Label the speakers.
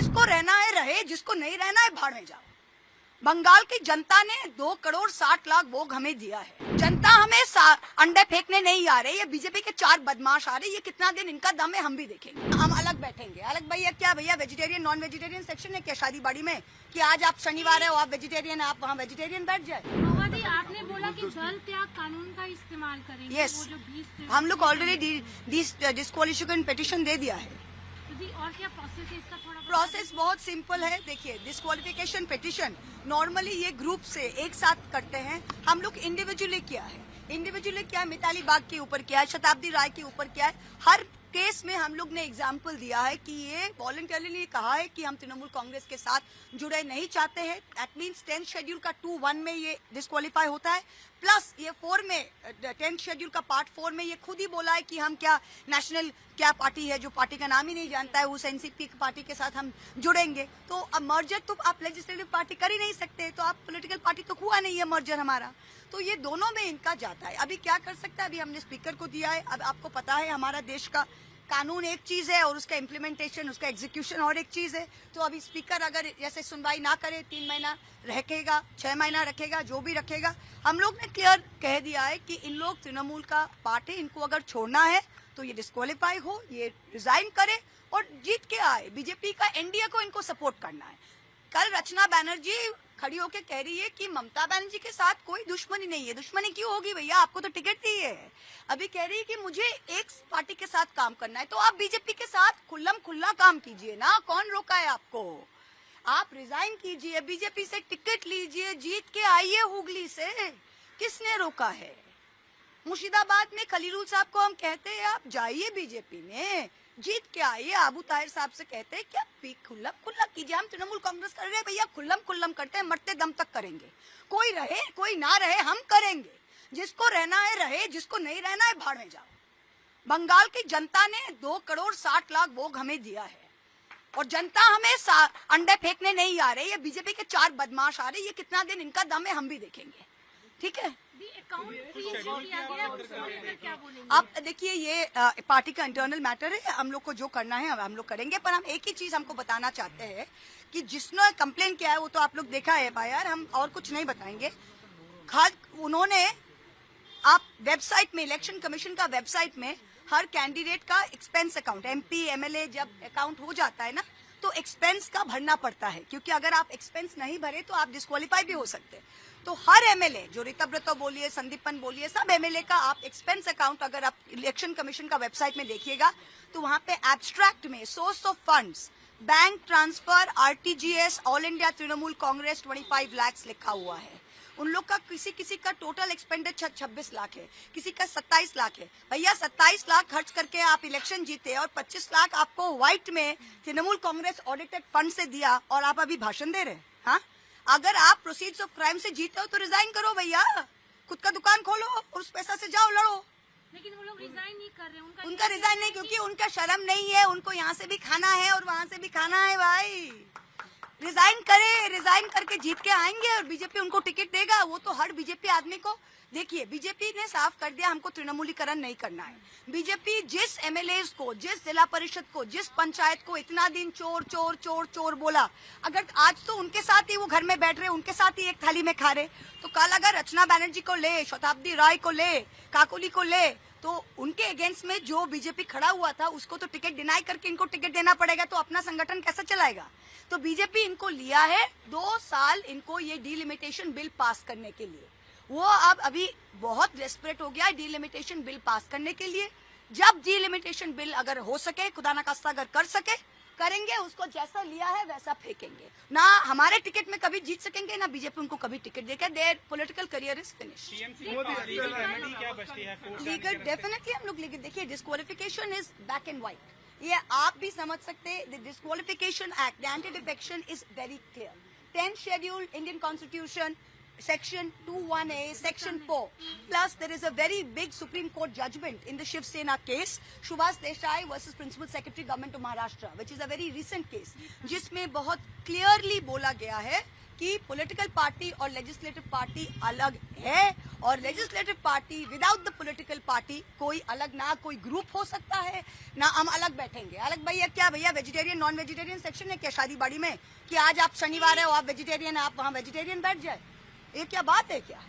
Speaker 1: जिसको रहना है रहे, जिसको नहीं रहना है भाड़ में जाओ। बंगाल की जनता ने 2,60,00,000 वोट हमें दिया है। जनता हमें अंडे फेंकने नहीं आ रही है। बीजेपी के 4 बदमाश आ रहे, ये कितना दिन इनका दम है हम भी देखेंगे। हम अलग बैठेंगे। अलग भैया क्या भैया, वेजिटेरियन नॉन वेजिटेरियन सेक्शन है क्या शादी बाड़ी में कि आज आप शनिवार है आप वेजिटेरियन, आप वहाँ वेजिटेरियन बैठ जाए।
Speaker 2: आपने बोला कि दल त्याग कानून का इस्तेमाल करेंगे।
Speaker 1: यस, हम लोग ऑलरेडी डिस्क्वालिफिकेशन पिटीशन दे दिया है।
Speaker 2: और क्या प्रोसेस है इसका? थोड़ा
Speaker 1: प्रोसेस बहुत सिंपल है। देखिए, डिस्क्वालिफिकेशन पिटीशन नॉर्मली ये ग्रुप से एक साथ करते हैं, हम लोग इंडिविजुअली किया है। इंडिविजुअली क्या है, मिताली बाग के ऊपर किया है, शताब्दी राय के ऊपर किया है। हर केस में हम लोग ने एग्जाम्पल दिया है कि ये वॉलंटरली कहा है कि हम तृणमूल कांग्रेस के साथ जुड़े नहीं चाहते हैं। दैट मीन्स 10th शेड्यूल का 2(1) में ये डिस्क्वालीफाई होता है, प्लस ये 4 में 10th शेड्यूल का पार्ट 4 में ये खुद ही बोला है कि हम क्या नेशनल क्या पार्टी है जो पार्टी का नाम ही नहीं जानता है, उस एनसीपी पार्टी के साथ हम जुड़ेंगे। तो अब मर्जर तो आप लेजिस्लेटिव पार्टी कर ही नहीं सकते, तो आप पॉलिटिकल पार्टी तो हुआ नहीं है मर्जर हमारा। तो ये दोनों में इनका जाता है। अभी क्या कर सकता है, अभी हमने स्पीकर को दिया है। अब आपको पता है हमारा देश का कानून एक चीज है और उसका इम्प्लीमेंटेशन, उसका एग्जीक्यूशन और एक चीज है। तो अभी स्पीकर अगर जैसे सुनवाई ना करे, 3 महीना रखेगा, 6 महीना रखेगा, जो भी रखेगा, हम लोग ने क्लियर कह दिया है कि इन लोग तृणमूल का पार्ट है, इनको अगर छोड़ना है तो ये डिस्क्वालीफाई हो, ये रिजाइन करे और जीत के आए। बीजेपी का एनडीए को इनको सपोर्ट करना है। कल रचना बैनर्जी खड़ी होके कह रही है कि ममता बनर्जी के साथ कोई दुश्मनी नहीं है। दुश्मनी क्यों होगी भैया, आपको तो टिकट दी है। अभी कह रही है कि मुझे एक पार्टी के साथ काम करना है, तो आप बीजेपी के साथ खुल्लम खुल्ला काम कीजिए ना, कौन रोका है आपको? आप रिजाइन कीजिए, बीजेपी से टिकट लीजिए, जीत के आइए हुगली से, किसने रोका है? मुर्शिदाबाद में खलीलुल साहब को हम कहते हैं आप जाइए बीजेपी में, जीत के आइए। अबू ताहिर साहब से कहते हैं क्या खुल्लम खुल्ला कीजिए। हम तृणमूल कांग्रेस कर रहे हैं भैया, खुल्लम खुल्लम करते हैं, मरते दम तक करेंगे। कोई रहे कोई ना रहे हम करेंगे। जिसको रहना है रहे, जिसको नहीं रहना है भाड़ में जाओ। बंगाल की जनता ने 2,60,00,000 वोट हमें दिया है और जनता हमें अंडे फेंकने नहीं आ रही है। बीजेपी के 4 बदमाश आ रहे, ये कितना दिन इनका दम है हम भी देखेंगे। ठीक है, आप देखिए ये पार्टी का इंटरनल मैटर है, हम लोग को जो करना है हम लोग करेंगे। पर हम एक ही चीज हमको बताना चाहते हैं कि जिसने कंप्लेन किया है वो तो आप लोग देखा है FIR, हम और कुछ नहीं बताएंगे। खास उन्होंने आप वेबसाइट में, इलेक्शन कमीशन का वेबसाइट में हर कैंडिडेट का एक्सपेंस अकाउंट, MP MLA जब अकाउंट हो जाता है ना तो एक्सपेंस का भरना पड़ता है, क्योंकि अगर आप एक्सपेंस नहीं भरे तो आप डिस्क्वालीफाई भी हो सकते हैं। तो हर MLA जो रीताब्रतो बोलिए, संदीपन बोलिए, सब MLA का आप एक्सपेंस अकाउंट अगर आप इलेक्शन कमीशन का वेबसाइट में देखिएगा तो वहां पे एब्स्ट्रैक्ट में source of funds, bank transfer, RTGS, all India Trinamool Congress 25 lakh लिखा हुआ है। उन लोग का किसी का टोटल एक्सपेंडिचर 26 लाख है, किसी का 27 लाख है। भैया 27 लाख खर्च करके आप इलेक्शन जीते और 25 लाख आपको व्हाइट में तृणमूल कांग्रेस ऑडिटेड फंड से दिया और आप अभी भाषण दे रहे हैं। हाँ, अगर आप प्रोसीड्स ऑफ क्राइम से जीते हो तो रिजाइन करो भैया, खुद का दुकान खोलो और उस पैसा से जाओ लड़ो।
Speaker 2: लेकिन वो लोग रिजाइन नहीं कर रहे,
Speaker 1: उनका रिजाइन नहीं, क्योंकि उनका शर्म नहीं है, उनको यहाँ से भी खाना है और वहाँ से भी खाना है भाई। रिजाइन करे, रिजाइन करके जीत के आएंगे और बीजेपी उनको टिकट देगा। वो तो हर बीजेपी आदमी को, देखिए बीजेपी ने साफ कर दिया हमको तृणमूलीकरण नहीं करना है। बीजेपी जिस MLAs को, जिस जिला परिषद को, जिस पंचायत को इतना दिन चोर चोर चोर चोर बोला, अगर आज तो उनके साथ ही वो घर में बैठ रहे, उनके साथ ही एक थाली में खा रहे, तो कल अगर रचना बैनर्जी को ले, शताब्दी राय को ले, काकोली को ले, तो उनके अगेंस्ट में जो बीजेपी खड़ा हुआ था उसको तो टिकट डिनाई करके इनको टिकट देना पड़ेगा। तो अपना संगठन कैसे चलाएगा? तो बीजेपी इनको लिया है 2 साल इनको ये डीलिमिटेशन बिल पास करने के लिए। वो अब अभी बहुत डेस्परेट हो गया है डीलिमिटेशन बिल पास करने के लिए। जब डीलिमिटेशन बिल अगर हो सके, खुदा ना खास्ता अगर कर सके, करेंगे, उसको जैसा लिया है वैसा फेंकेंगे। ना हमारे टिकट में कभी जीत सकेंगे, ना बीजेपी उनको कभी टिकट देगा। There political career is finish. Legal definitely हम लोग लीगल, देखिए disqualification is black and white, ये आप भी समझ सकते हैं। The disqualification act, the anti defection is very clear. 10th schedule Indian constitution Section 2(1)(a), Section 4. Plus, there is a very big Supreme Court judgment in the Shiv Sena case, Subhas Desai versus Principal Secretary Government of Maharashtra, which is a very recent case, जिसमें बहुत clearly बोला गया है कि political party और legislative party अलग है और legislative party without the political party कोई अलग, ना कोई ग्रुप हो सकता है ना हम अलग बैठेंगे। अलग भैया क्या भैया वेजिटेरियन नॉन वेजिटेरियन सेक्शन है क्या शादी बाड़ी में कि आज आप शनिवार है और आप वेजिटेरियन है, आप वहाँ वेजिटेरियन बैठ जाए? ये क्या बात है क्या?